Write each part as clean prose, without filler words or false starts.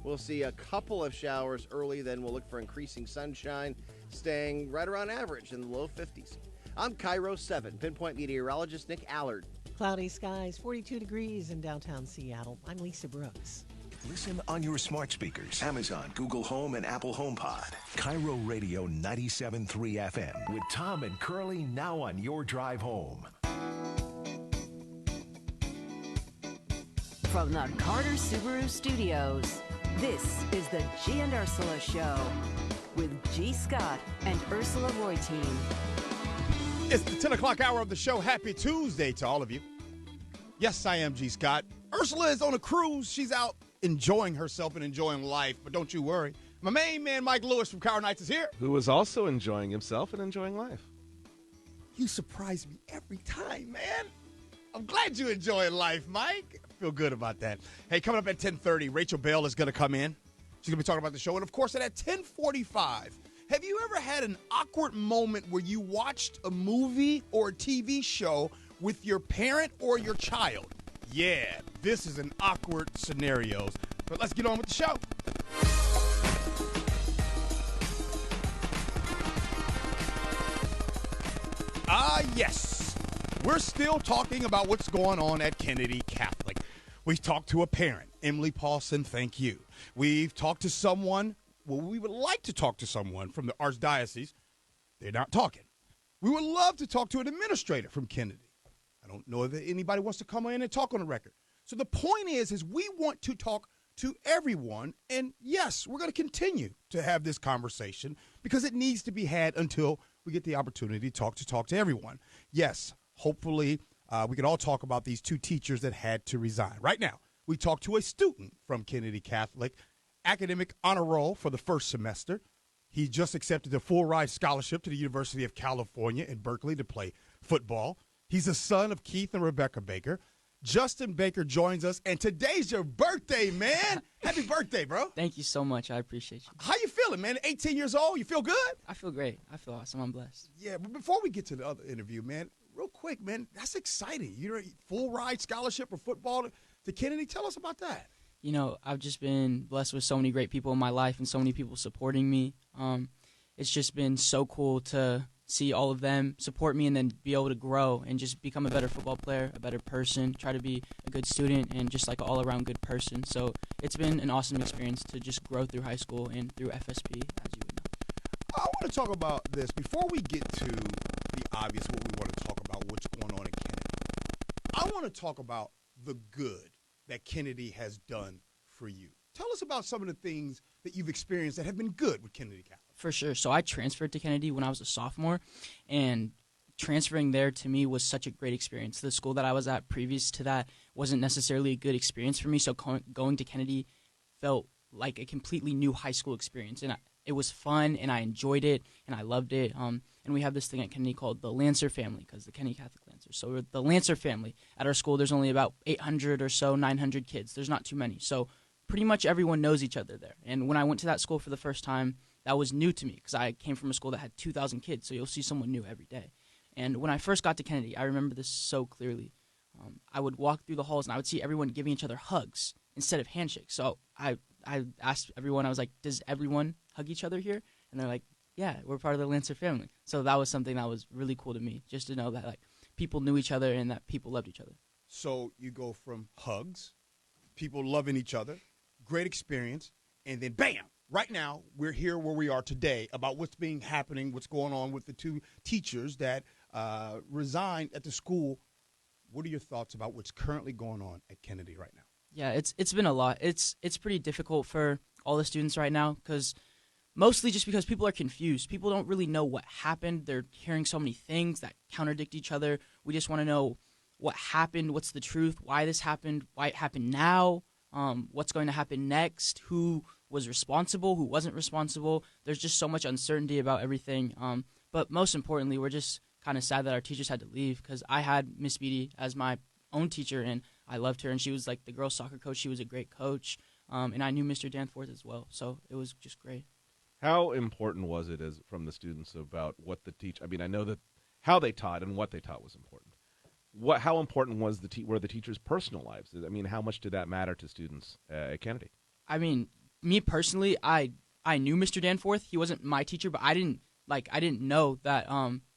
We'll see a couple of showers early, then we'll look for increasing sunshine, staying right around average in the low 50s. I'm KIRO 7, pinpoint meteorologist Nick Allard. Cloudy skies, 42 degrees in downtown Seattle. I'm Lisa Brooks. Listen on your smart speakers, Amazon, Google Home, and Apple HomePod. KIRO Radio 97.3 FM with Tom and Curly now on your drive home. From the Carter Subaru Studios, this is the G and Ursula Show with G. Scott and Ursula Reutin. It's the 10 o'clock hour of the show. Happy Tuesday to all of you. Yes, I am G. Scott. Ursula is on a cruise. She's out enjoying herself and enjoying life, but don't you worry. My main man, Mike Lewis from KIRO Nights is here. Who is also enjoying himself and enjoying life. You surprise me every time, man. I'm glad you enjoying life, Mike. I feel good about that. Hey, coming up at 10:30, Rachel Bell is going to come in. She's going to be talking about the show. And, of course, at 10:45, have you ever had an awkward moment where you watched a movie or a TV show with your parent or your child? Yeah, this is an awkward scenario. But let's get on with the show. Yes. We're still talking about what's going on at Kennedy Catholic. We've talked to a parent, Emily Paulson, thank you. We've talked to someone, well, we would like to talk to someone from the Archdiocese. They're not talking. We would love to talk to an administrator from Kennedy. I don't know if anybody wants to come in and talk on the record. So the point is we want to talk to everyone. And yes, we're going to continue to have this conversation because it needs to be had until we get the opportunity to talk to everyone. Yes, hopefully we can all talk about these two teachers that had to resign. Right now, we talked to a student from Kennedy Catholic, academic honor roll for the first semester. He just accepted a full ride scholarship to the University of California in Berkeley to play football. He's the son of Keith and Rebecca Baker. Justin Baker joins us, and today's your birthday, man. Happy birthday, bro. Thank you so much. I appreciate you. How you feeling, man? 18 years old, you feel good? I feel great. I feel awesome. I'm blessed. Yeah, but before we get to the other interview, man, real quick, man, that's exciting. You're a full ride scholarship for football to Kennedy. Tell us about that. You know, I've just been blessed with so many great people in my life and so many people supporting me. It's just been so cool to see all of them support me and then be able to grow and just become a better football player, a better person, try to be a good student and just like an all-around good person. So it's been an awesome experience to just grow through high school and through FSP, as you would know. I want to talk about this. Before we get to the obvious, what we want to talk about, what's going on in Kennedy, I want to talk about the good that Kennedy has done for you. Tell us about some of the things that you've experienced that have been good with Kennedy Catholic. For sure. So I transferred to Kennedy when I was a sophomore, and transferring there to me was such a great experience. The school that I was at previous to that wasn't necessarily a good experience for me, so going to Kennedy felt like a completely new high school experience, and it was fun, and I enjoyed it, and I loved it. And we have this thing at Kennedy called the Lancer family, because the Kennedy Catholic Lancers. So we're the Lancer family. At our school, there's only about 800 or so, 900 kids. There's not too many. So pretty much everyone knows each other there. And when I went to that school for the first time, that was new to me because I came from a school that had 2,000 kids, so you'll see someone new every day. And when I first got to Kennedy, I remember this so clearly. I would walk through the halls, and I would see everyone giving each other hugs instead of handshakes. So I asked everyone, I was like, does everyone hug each other here? And they're like, yeah, we're part of the Lancer family. So that was something that was really cool to me, just to know that like people knew each other and that people loved each other. So you go from hugs, people loving each other, great experience, and then bam! Right now, we're here where we are today about what's happening, what's going on with the two teachers that resigned at the school. What are your thoughts about what's currently going on at Kennedy right now? Yeah, it's been a lot. It's pretty difficult for all the students right now mostly just because people are confused. People don't really know what happened. They're hearing so many things that contradict each other. We just want to know what happened, what's the truth, why this happened, why it happened now, what's going to happen next, who was responsible, who wasn't responsible. There's just so much uncertainty about everything. But most importantly, we're just kind of sad that our teachers had to leave because I had Miss Beatty as my own teacher, and I loved her, and she was like the girls' soccer coach. She was a great coach, and I knew Mr. Danforth as well, so it was just great. How important was it from the students about what the teach? I mean, I know that how they taught and what they taught was important. How important were the teachers' personal lives? I mean, how much did that matter to students at Kennedy? I mean, me personally, I knew Mr. Danforth. He wasn't my teacher, but I didn't know that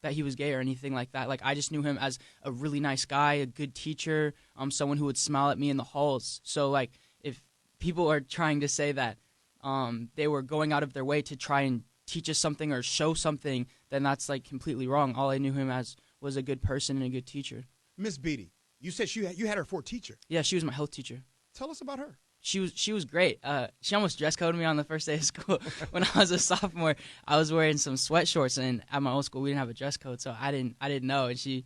that he was gay or anything like that. Like, I just knew him as a really nice guy, a good teacher, someone who would smile at me in the halls. So, like, if people are trying to say that they were going out of their way to try and teach us something or show something, then that's, like, completely wrong. All I knew him as was a good person and a good teacher. Miss Beatty, you said you had her for a teacher. Yeah, she was my health teacher. Tell us about her. She was great. She almost dress coded me on the first day of school. When I was a sophomore, I was wearing some sweatshorts, and at my old school we didn't have a dress code, so I didn't know. And she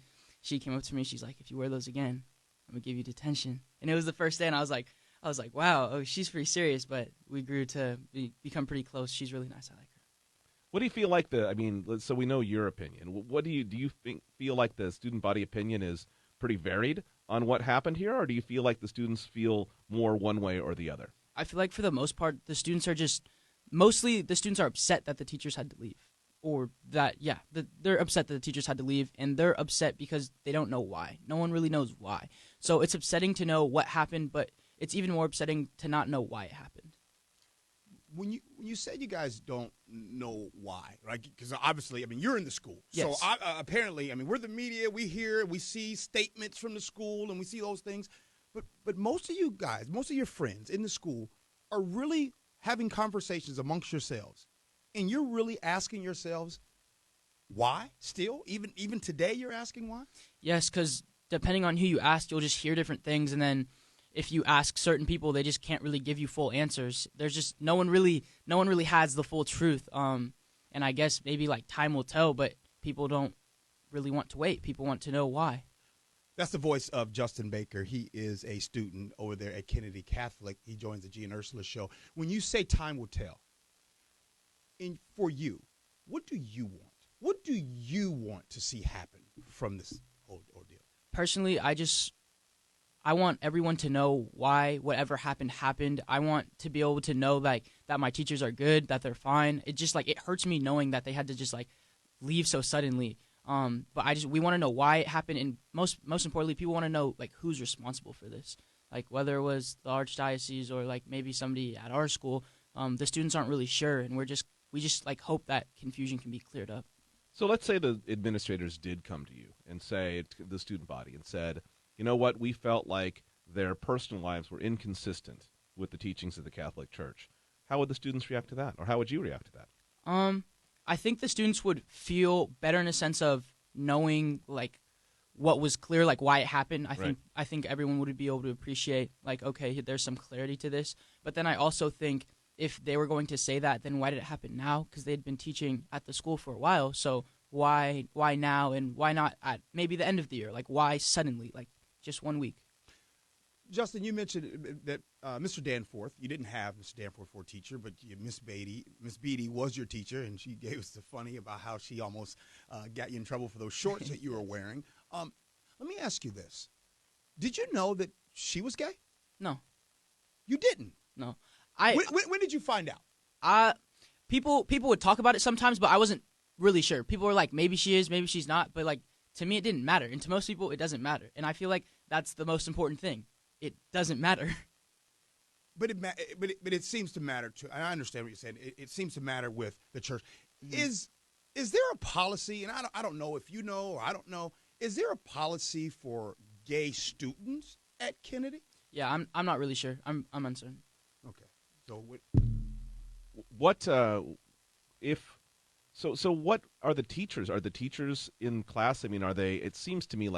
came up to me. She's like, "If you wear those again, I'm gonna give you detention." And it was the first day, and I was like, "Wow, oh, she's pretty serious." But we grew to become pretty close. She's really nice. I like her. What do you feel like so we know your opinion. What do you feel like the student body opinion is pretty varied on what happened here, or do you feel like the students feel more one way or the other? I feel like for the most part, the students are upset that the teachers had to leave, or they're upset that the teachers had to leave, and they're upset because they don't know why. No one really knows why. So it's upsetting to know what happened, but it's even more upsetting to not know why it happened. When you said you guys don't know why, right? Because obviously, I mean, you're in the school. Yes. So apparently, I mean, we're the media. We hear, we see statements from the school, and we see those things. But most of you guys, most of your friends in the school are really having conversations amongst yourselves. And you're really asking yourselves, why still? Even today, you're asking why? Yes, because depending on who you ask, you'll just hear different things, and then if you ask certain people, they just can't really give you full answers. There's just no one really has the full truth. And I guess maybe like time will tell, but people don't really want to wait. People want to know why. That's the voice of Justin Baker. He is a student over there at Kennedy Catholic. He joins the G and Ursula show. When you say time will tell, for you, what do you want? What do you want to see happen from this whole ordeal? Personally, I want everyone to know why whatever happened. I want to be able to know that my teachers are good, that they're fine. It just it hurts me knowing that they had to just leave so suddenly. But we want to know why it happened, and most importantly, people want to know who's responsible for this. Whether it was the archdiocese or maybe somebody at our school. The students aren't really sure, and we just hope that confusion can be cleared up. So let's say the administrators did come to you and say to the student body and said, you know what, we felt like their personal lives were inconsistent with the teachings of the Catholic Church. How would the students react to that? Or how would you react to that? I think the students would feel better in a sense of knowing what was clear, why it happened. I think everyone would be able to appreciate okay, there's some clarity to this. But then I also think if they were going to say that, then why did it happen now? Because they'd been teaching at the school for a while. So why now, and why not at maybe the end of the year? Why suddenly? Just 1 week. Justin, you mentioned that Mr. Danforth, you didn't have Mr. Danforth for a teacher, but Miss Beatty was your teacher, and she gave us the funny about how she almost got you in trouble for those shorts that you were wearing. Let me ask you this. Did you know that she was gay? No. You didn't? No. When did you find out? People would talk about it sometimes, but I wasn't really sure. People were like, maybe she is, maybe she's not, but to me, it didn't matter. And to most people, it doesn't matter. And I feel like that's the most important thing. It doesn't matter. But it seems to matter to. And I understand what you're saying. It seems to matter with the church. Mm-hmm. Is there a policy? And I don't know if you know or I don't know. Is there a policy for gay students at Kennedy? Yeah, I'm not really sure. I'm uncertain. Okay. So So what are the teachers? Are the teachers in class? I mean, are they? It seems to me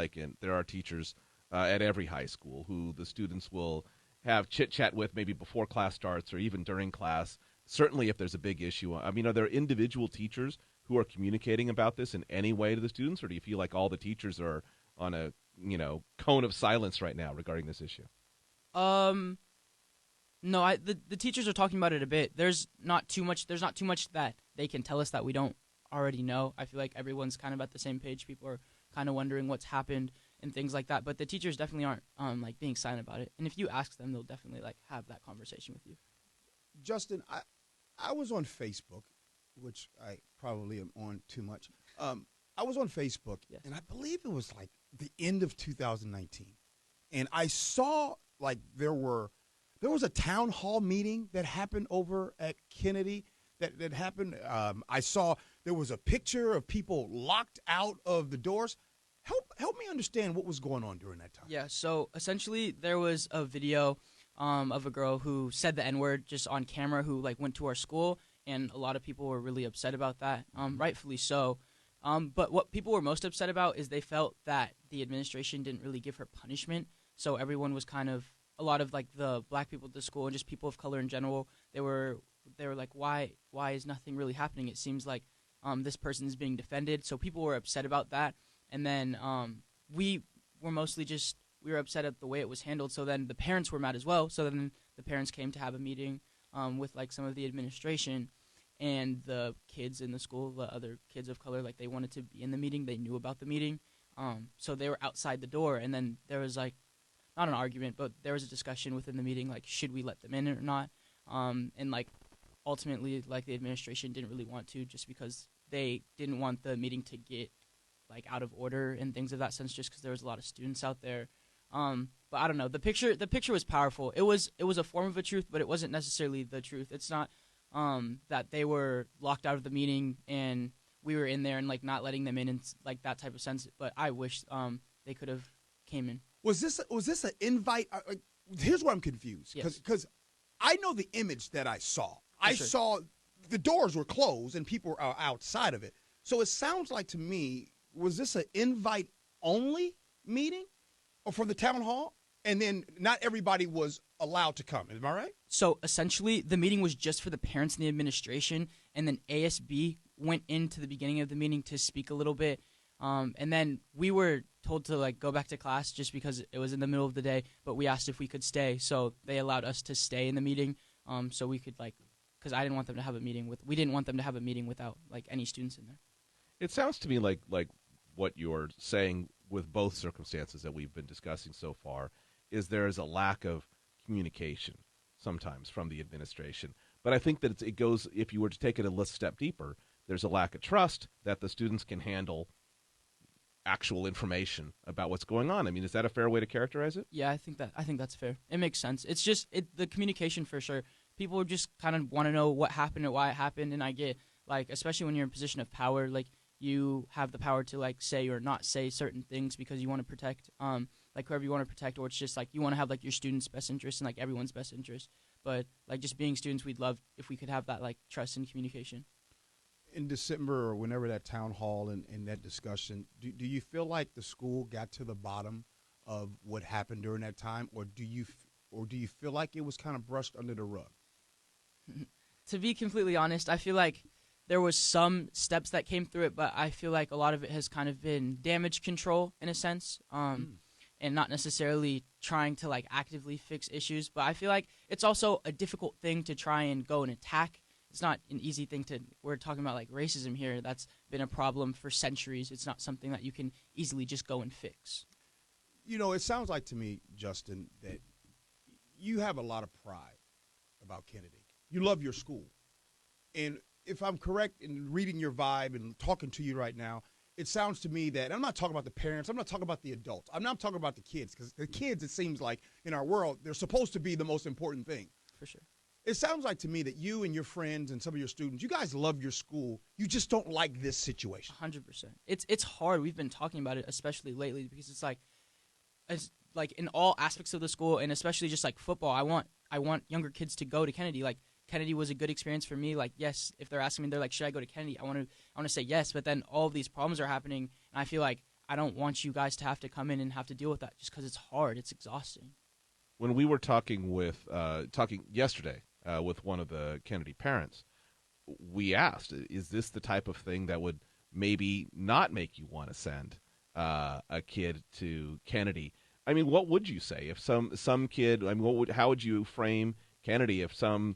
there are teachers at every high school who the students will have chit-chat with maybe before class starts or even during class, certainly if there's a big issue. I mean, are there individual teachers who are communicating about this in any way to the students, or do you feel like all the teachers are on a cone of silence right now regarding this issue? No, the teachers are talking about it a bit. There's not too much that they can tell us that we don't already know. I feel like everyone's kind of at the same page. People are kind of wondering what's happened and things like that. But the teachers definitely aren't being silent about it. And if you ask them, they'll definitely have that conversation with you. Justin, I was on Facebook, which I probably am on too much. I was on Facebook, yes. And I believe it was the end of 2019, and I saw there were there was a town hall meeting that happened over at Kennedy that happened. I saw there was a picture of people locked out of the doors. Help me understand what was going on during that time. Yeah, so essentially there was a video of a girl who said the N-word just on camera who like went to our school, and a lot of people were really upset about that, rightfully so. But what people were most upset about is they felt that the administration didn't really give her punishment, so everyone was kind of, a lot of like the black people at the school and just people of color in general, they were like, why is nothing really happening? It seems like this person is being defended, so people were upset about that. And then we were mostly just, we were upset at the way it was handled. So then the parents were mad as well. So then the parents came to have a meeting with like some of the administration, and the kids in the school, the other kids of color, like they wanted to be in the meeting. They knew about the meeting. So they were outside the door, and then there was like, not an argument, but there was a discussion within the meeting, like should we let them in or not? And like ultimately, like the administration didn't really want to, just because they didn't want the meeting to get like out of order and things of that sense, just because there was a lot of students out there. But I don't know. The picture was powerful. It was a form of a truth, but it wasn't necessarily the truth. It's not that they were locked out of the meeting and we were in there and like not letting them in and like that type of sense. But I wish they could have came in. Was this an invite? Here's where I'm confused, because I know the image that I saw. I saw the doors were closed and people were outside of it. So it sounds like to me, was this an invite-only meeting or for the town hall? And then not everybody was allowed to come. Am I right? So essentially, the meeting was just for the parents and the administration, and then ASB went into the beginning of the meeting to speak a little bit. And then we were told to like go back to class just because it was in the middle of the day, but we asked if we could stay. So they allowed us to stay in the meeting so we could like, because I didn't want them to have a meeting we didn't want them to have a meeting without like any students in there. It sounds to me like what you're saying with both circumstances that we've been discussing so far is there is a lack of communication sometimes from the administration. But I think that it goes, if you were to take it a step deeper, there's a lack of trust that the students can handle actual information about what's going on. I mean, is that a fair way to characterize it? Yeah, I think that's fair. It makes sense. It's just the communication for sure. People just kind of want to know what happened and why it happened, and I get like, especially when you're in a position of power, like you have the power to like say or not say certain things because you want to protect like whoever you want to protect, or it's just like you want to have like your students' best interest and like everyone's best interest. But like just being students, we'd love if we could have that like trust and communication. In December or whenever that town hall and that discussion, do you feel like the school got to the bottom of what happened during that time, or do you feel like it was kind of brushed under the rug? To be completely honest, I feel like there was some steps that came through it, but I feel like a lot of it has kind of been damage control in a sense, and not necessarily trying to like actively fix issues. But I feel like it's also a difficult thing to try and go and attack. It's not an easy thing we're talking about like racism here. That's been a problem for centuries. It's not something that you can easily just go and fix. You know, it sounds like to me, Justin, that you have a lot of pride about Kennedy. You love your school. And if I'm correct in reading your vibe and talking to you right now, it sounds to me that, I'm not talking about the parents, I'm not talking about the adults, I'm not talking about the kids, because the kids, it seems like, in our world, they're supposed to be the most important thing. For sure. It sounds like to me that you and your friends and some of your students, you guys love your school, you just don't like this situation. 100%. It's hard. We've been talking about it, especially lately, because it's like in all aspects of the school, and especially just like football, I want younger kids to go to Kennedy. Like, Kennedy was a good experience for me. Like, yes, if they're asking me, they're like, should I go to Kennedy? I want to say yes, but then all of these problems are happening, and I feel like I don't want you guys to have to come in and have to deal with that just because it's hard. It's exhausting. When we were talking yesterday with one of the Kennedy parents, we asked, is this the type of thing that would maybe not make you want to send a kid to Kennedy? I mean, what would you say if some kid? I mean, how would you frame Kennedy if some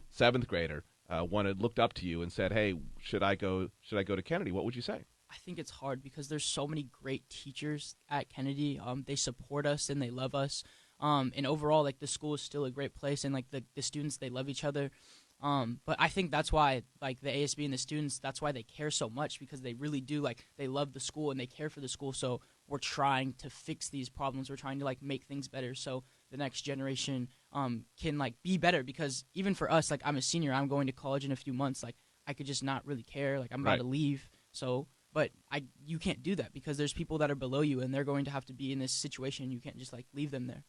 seventh grader looked up to you and said, "Hey, should I go to Kennedy?" What would you say? I think it's hard because there's so many great teachers at Kennedy. They support us and they love us. And overall, like the school is still a great place, and like the students, they love each other. But I think that's why like the ASB and the students, that's why they care so much, because they really do, like, they love the school and they care for the school. So we're trying to fix these problems. We're trying to like make things better so the next generation can like be better, because even for us, like I'm a senior, I'm going to college in a few months, like I could just not really care, like I'm about to leave, so but you can't do that because there's people that are below you and they're going to have to be in this situation. You can't just like leave them there.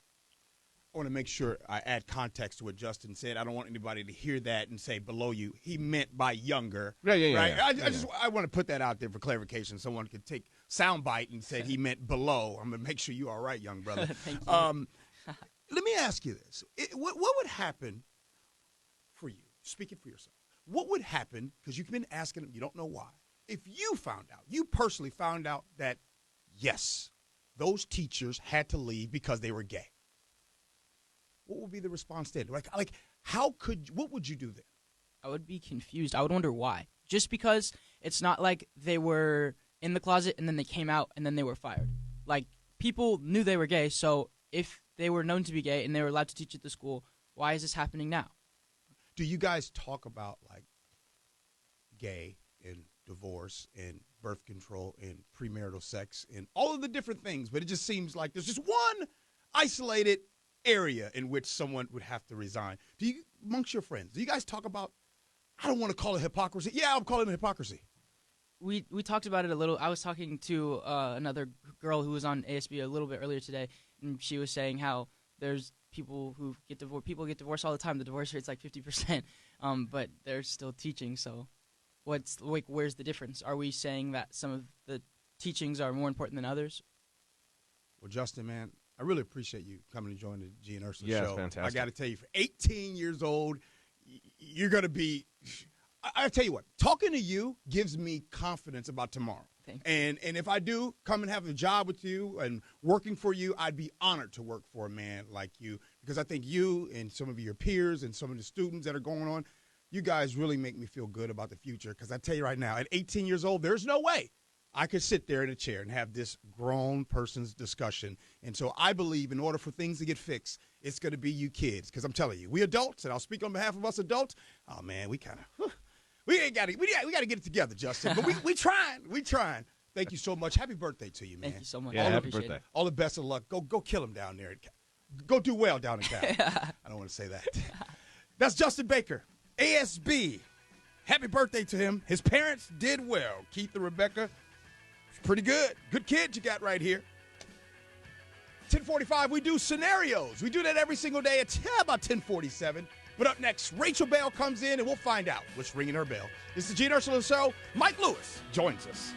I want to make sure I add context to what Justin said. I don't want anybody to hear that and say below you. He meant by younger. Yeah. Right? I want to put that out there for clarification. Someone could take soundbite and said he meant below. I'm going to make sure you're all right, young brother. Thank you. Let me ask you this. What would happen for you, speaking for yourself, what would happen, because you've been asking them, you don't know why, if you personally found out that, yes, those teachers had to leave because they were gay? What would be the response then? Like, what would you do then? I would be confused. I would wonder why. Just because it's not like they were in the closet and then they came out and then they were fired. Like, people knew they were gay, so if they were known to be gay and they were allowed to teach at the school, why is this happening now? Do you guys talk about, like, gay and divorce and birth control and premarital sex and all of the different things, but it just seems like there's just one isolated area in which someone would have to resign? Do you, amongst your friends, do you guys talk about, I don't want to call it hypocrisy. Yeah, I'm calling it hypocrisy. We talked about it a little. I was talking to another girl who was on ASB a little bit earlier today, and she was saying how there's people who get divorced. People get divorced all the time. The divorce rate's like 50%, but they're still teaching. So, where's the difference? Are we saying that some of the teachings are more important than others? Well, Justin, man, I really appreciate you coming to join the G and Ursula Yeah, show. it's fantastic. I got to tell you, for 18 years old, you're going to be. I tell you what, talking to you gives me confidence about tomorrow. Thank you. And if I do come and have a job with you and working for you, I'd be honored to work for a man like you, because I think you and some of your peers and some of the students that are going on, you guys really make me feel good about the future. Because I tell you right now, at 18 years old, there's no way I could sit there in a chair and have this grown person's discussion. And so I believe in order for things to get fixed, it's going to be you kids. Because I'm telling you, we adults, and I'll speak on behalf of us adults, oh, man, we got to get it together, Justin. But we trying. Thank you so much. Happy birthday to you, man. Thank you so much. Yeah, I happy appreciate birthday. it. All the best of luck. Go kill him down there. Go do well down in Cal. I don't want to say that. That's Justin Baker, ASB. Happy birthday to him. His parents did well. Keith and Rebecca, pretty good. Good kid you got right here. 10:45, we do scenarios. We do that every single day at about 10:47. But up next, Rachel Bell comes in, and we'll find out what's ringing her bell. This is the G and Ursula Show. Mike Lewis joins us.